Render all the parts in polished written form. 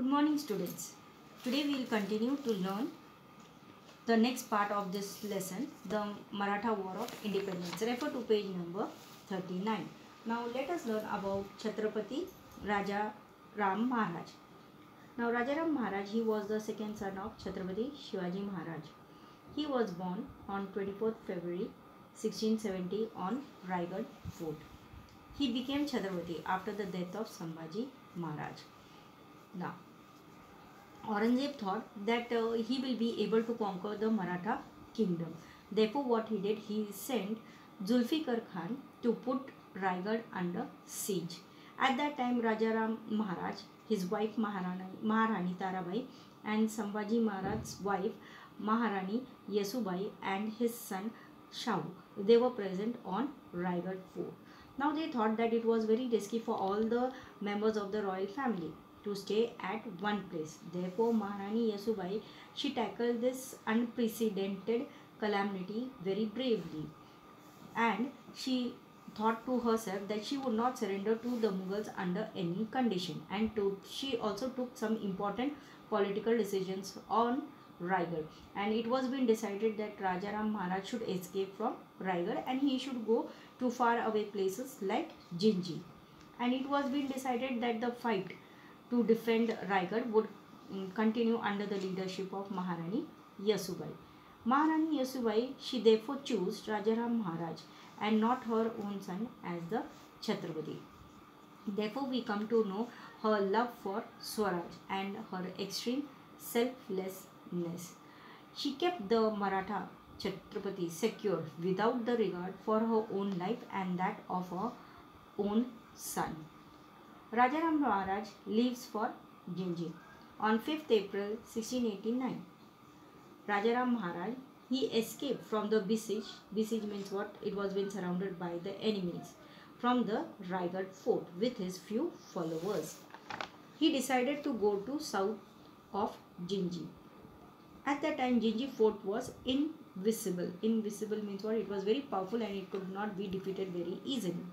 morning, students. Today we will continue to learn the next part of this lesson, the Maratha War of Independence. Refer to page number 39. Now let us learn about Chhatrapati Raja Ram Maharaj. Now Raja Ram Maharaj, he was the second son of Chhatrapati Shivaji Maharaj. He was born on 24th February 1670 on Raigad Fort. He became Chhatrapati after the death of Sambhaji Maharaj. Now, Aurangzeb thought that he will be able to conquer the Maratha kingdom. Therefore, what he did, he sent Zulfikar Khan to put Raigad under siege. At that time, Raja Ram Maharaj, his wife Maharani Tarabai, and Sambhaji Maharaj's wife Maharani Yesubai and his son Shahu, they were present on Raigad fort. Now they thought that it was very risky for all the members of the royal family to stay at one place. Therefore, Maharani Yesubai, she tackled this unprecedented calamity very bravely, and she thought to herself that she would not surrender to the Mughals under any condition, and she also took some important political decisions on Raigad, and it was been decided that Raja Ram Maharaj should escape from Raigad and he should go to far away places like Jinji, and it was been decided that the fight to defend Raigad would continue under the leadership of Maharani Yesubai. Maharani Yesubai, she therefore chose Raja Ram Maharaj and not her own son as the Chhatrapati. Therefore, we come to know her love for Swaraj and her extreme selflessness. She kept the Maratha Chhatrapati secure without the regard for her own life and that of her own son. Raja Ram Maharaj leaves for Jinji on 5th April 1689. Raja Ram Maharaj, he escaped from the besiege. Besiege means what? It was been surrounded by the enemies from the Raigad fort with his few followers. He decided to go to south of Jinji. At that time, Jinji fort was invisible. Invisible means what? It was very powerful and it could not be defeated very easily.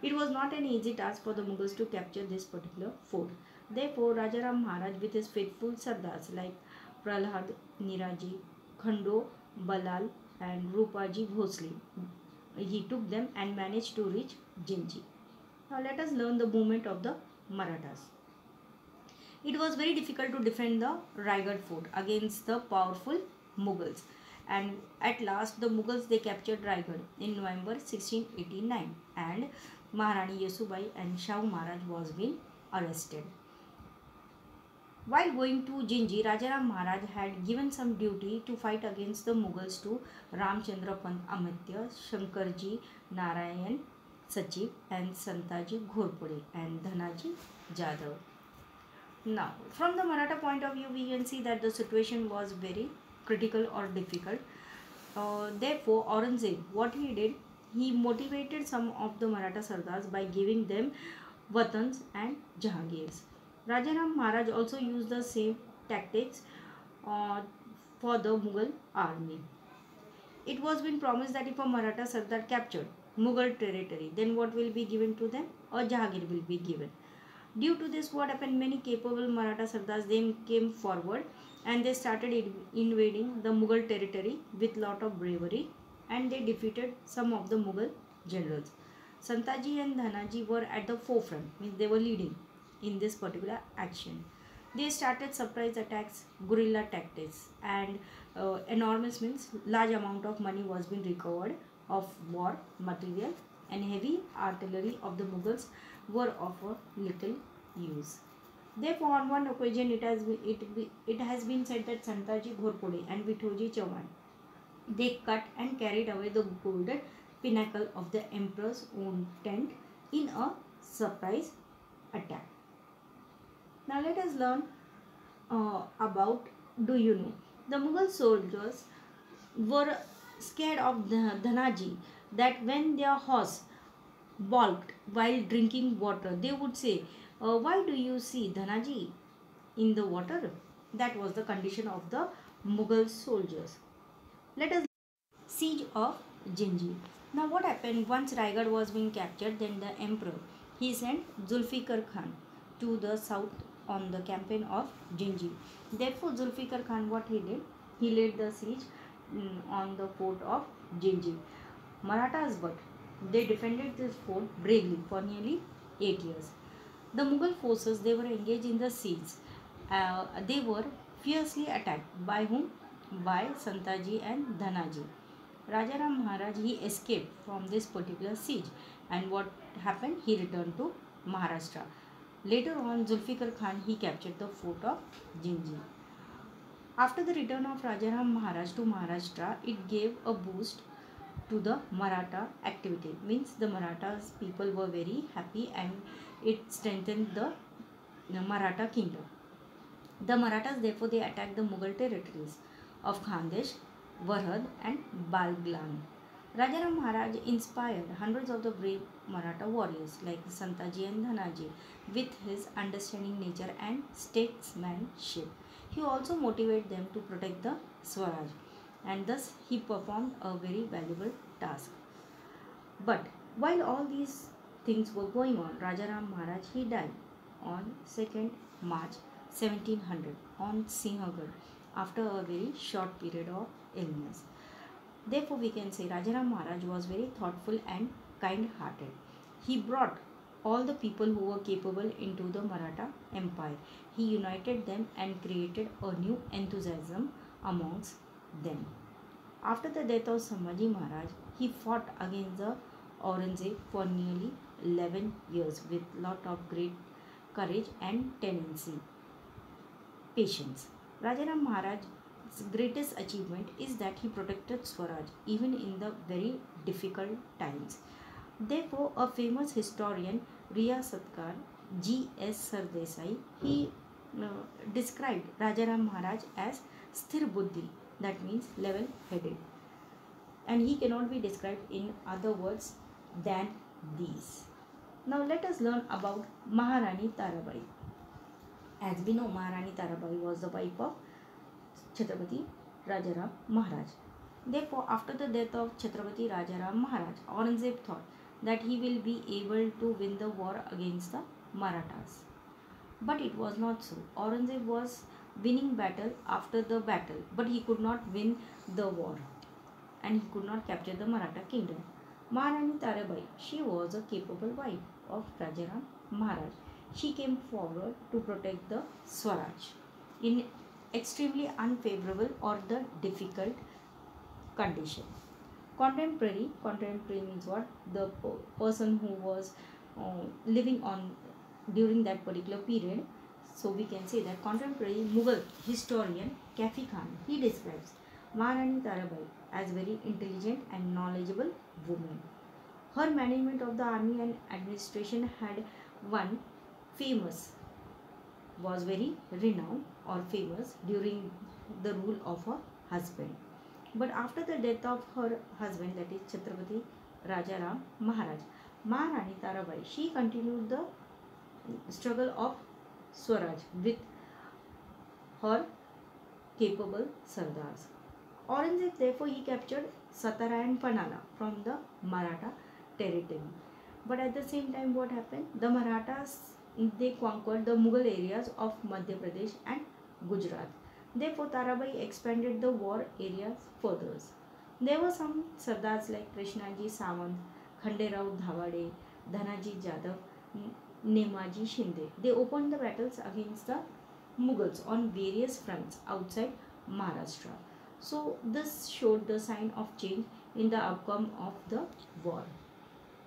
It was not an easy task for the Mughals to capture this particular fort. Therefore, Raja Ram Maharaj with his faithful Sardars like Prahlad Niraji, Khando Balal and Rupaji Bhosle, he took them and managed to reach Jinji. Now let us learn the movement of the Marathas. It was very difficult to defend the Raigad fort against the powerful Mughals, and at last the Mughals, they captured Raigad in November 1689 and Maharani Yesubai and Shahu Maharaj was being arrested. While going to Jinji, Raja Ram Maharaj had given some duty to fight against the Mughals to Ramchandra Pant Amatya, Shankarji Narayan Sachiv and Santaji Ghorpade and Dhanaji Jadhav. Now, from the Maratha point of view, we can see that the situation was very critical or difficult. Therefore, Aurangzeb, what he did, he motivated some of the Maratha Sardars by giving them watans and jahagirs. Raja Ram Maharaj also used the same tactics for the Mughal army. It was been promised that if a Maratha Sardar captured Mughal territory, then what will be given to them? A jahagir will be given. Due to this, what happened? Many capable Maratha Sardars then came forward and they started invading the Mughal territory with lot of bravery, and they defeated some of the Mughal generals. Santaji and Dhanaji were at the forefront, means they were leading in this particular action. They started surprise attacks, guerrilla tactics, and enormous means large amount of money was being recovered of war material, and heavy artillery of the Mughals were of a little use. Therefore, on one occasion, it has been said that Santaji Ghorpade and Vithoji Chauhan, they cut and carried away the golden pinnacle of the emperor's own tent in a surprise attack. Now let us learn about Do You Know? The Mughal soldiers were scared of Dhanaji, that when their horse balked while drinking water, they would say, why do you see Dhanaji in the water? That was the condition of the Mughal soldiers. Let us siege of Jinji. Now what happened? Once Raigad was being captured, then the emperor, he sent Zulfikar Khan to the south on the campaign of Jinji. Therefore, Zulfikar Khan, what he did? He laid the siege on the fort of Jinji. Marathas, but they defended this fort bravely for nearly 8 years. The Mughal forces, they were engaged in the siege. They were fiercely attacked by whom? By Santaji and Dhanaji. Rajaram Maharaj, he escaped from this particular siege, and what happened? He returned to Maharashtra. Later on, Zulfikar Khan, he captured the fort of Jinji. After the return of Rajaram Maharaj to Maharashtra, it gave a boost to the Maratha activity. Means the Marathas people were very happy, and it strengthened the Maratha kingdom. The Marathas, therefore, they attacked the Mughal territories of Khandesh, Varhad and Balglan. Rajaram Maharaj inspired hundreds of the brave Maratha warriors like Santaji and Dhanaji with his understanding nature and statesmanship. He also motivated them to protect the Swaraj, and thus he performed a very valuable task. But while all these things were going on, Rajaram Maharaj, he died on 2nd March 1700 on Sinhagad after a very short period of illness. Therefore, we can say Rajaram Maharaj was very thoughtful and kind-hearted. He brought all the people who were capable into the Maratha Empire. He united them and created a new enthusiasm amongst them. After the death of Sambhaji Maharaj, he fought against the Aurangzeb for nearly 11 years with lot of great courage and tenacity, patience. Rajaram Maharaj's greatest achievement is that he protected Swaraj even in the very difficult times. Therefore, a famous historian, Riyasatkar G.S. Sardesai, he described Rajaram Maharaj as Sthir Buddhi, that means level-headed. And he cannot be described in other words than these. Now let us learn about Maharani Tarabai. As we know, Maharani Tarabai was the wife of Chhatrapati Rajaram Maharaj. Therefore, after the death of Chhatrapati Rajaram Maharaj, Aurangzeb thought that he will be able to win the war against the Marathas. But it was not so. Aurangzeb was winning battle after the battle, but he could not win the war and he could not capture the Maratha kingdom. Maharani Tarabai, she was a capable wife of Rajaram Maharaj. She came forward to protect the Swaraj in extremely unfavorable or the difficult condition. Contemporary means what? The person who was living on during that particular period. So we can say that contemporary Mughal historian Kafi Khan, he describes Maharani Tarabai as very intelligent and knowledgeable woman. Her management of the army and administration had one famous, was very renowned or famous during the rule of her husband. But after the death of her husband, that is Chhatrapati Rajaram Maharaj, Maharani Tarabai, she continued the struggle of Swaraj with her capable Sardars. Aurangzeb, therefore, he captured Satara and Panala from the Maratha territory. But at the same time, what happened? The Marathas, they conquered the Mughal areas of Madhya Pradesh and Gujarat. Therefore, Tarabai expanded the war areas further. There were some Sardars like Krishnaji Sawant, Khanderao Dhavade, Dhanaji Jadhav, Nemaji Shinde. They opened the battles against the Mughals on various fronts outside Maharashtra. So this showed the sign of change in the outcome of the war.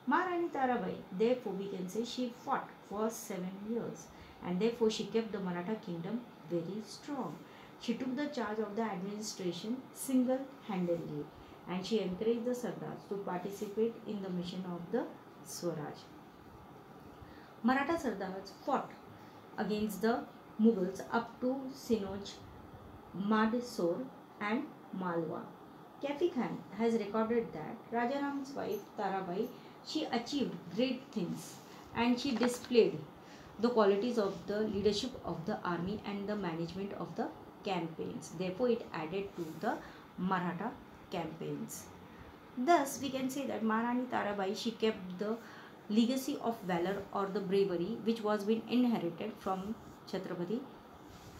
Maharani Tarabai, therefore we can say she fought for 7 years and therefore she kept the Maratha kingdom very strong. She took the charge of the administration single-handedly and she encouraged the Sardars to participate in the mission of the Swaraj. Maratha Sardars fought against the Mughals up to Sinoj, Mandsaur and Malwa. Kafi Khan has recorded that Rajaram's wife Tarabai, she achieved great things and she displayed the qualities of the leadership of the army and the management of the campaigns. Therefore, it added to the Maratha campaigns. Thus, we can say that Maharani Tarabai, she kept the legacy of valor or the bravery which was being inherited from Chhatrapati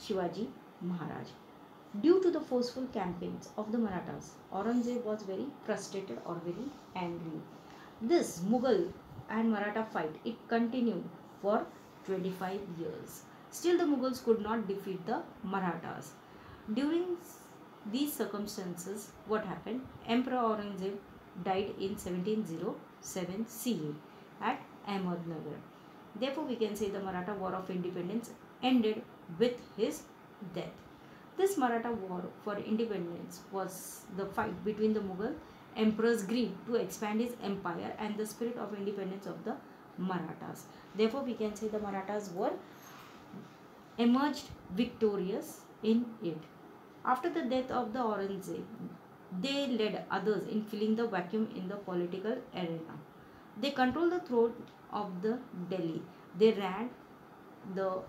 Shivaji Maharaj. Due to the forceful campaigns of the Marathas, Aurangzeb was very frustrated or very angry. This Mughal and Maratha fight, it continued for 25 years. Still the Mughals could not defeat the Marathas. During these circumstances, what happened? Emperor Aurangzeb died in 1707 CE at Ahmednagar. Therefore, we can say the Maratha War of Independence ended with his death. This Maratha War for Independence was the fight between the Mughal emperor's greed to expand his empire and the spirit of independence of the Marathas. Therefore, we can say the Marathas were emerged victorious in it. After the death of the Aurangzeb, they led others in filling the vacuum in the political arena. They controlled the throne of the Delhi. They ran the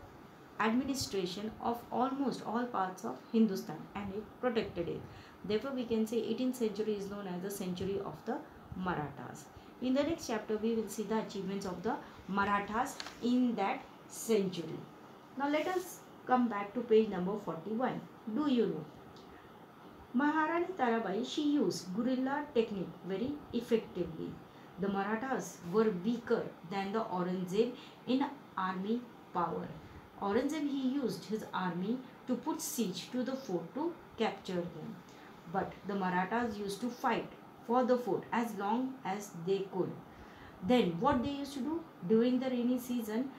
administration of almost all parts of Hindustan and it protected it. Therefore, we can say 18th century is known as the century of the Marathas. In the next chapter, we will see the achievements of the Marathas in that century. Now, let us come back to page number 41. Do you know? Maharani Tarabai, she used guerrilla technique very effectively. The Marathas were weaker than the Aurangzeb in army power. Aurangzeb, he used his army to put siege to the fort to capture them. But the Marathas used to fight for the fort as long as they could. Then what they used to do? During the rainy season,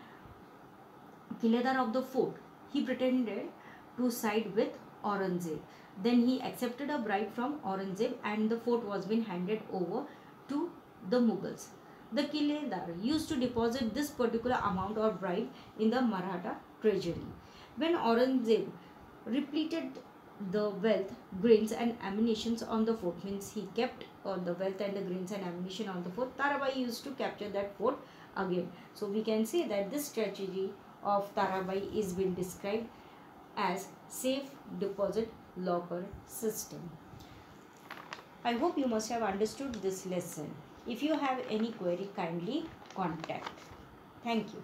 Kiledar of the fort, he pretended to side with Aurangzeb. Then he accepted a bribe from Aurangzeb and the fort was being handed over to the Mughals. The Kiledar used to deposit this particular amount or bribe in the Maratha treasury. When Aurangzeb repleted the wealth, grains and ammunitions on the fort, means he kept the wealth and the grains and ammunition on the fort, Tarabai used to capture that fort again. So we can say that this strategy of Tarabai is been described as safe deposit locker system. I hope you must have understood this lesson. If you have any query, kindly contact. Thank you.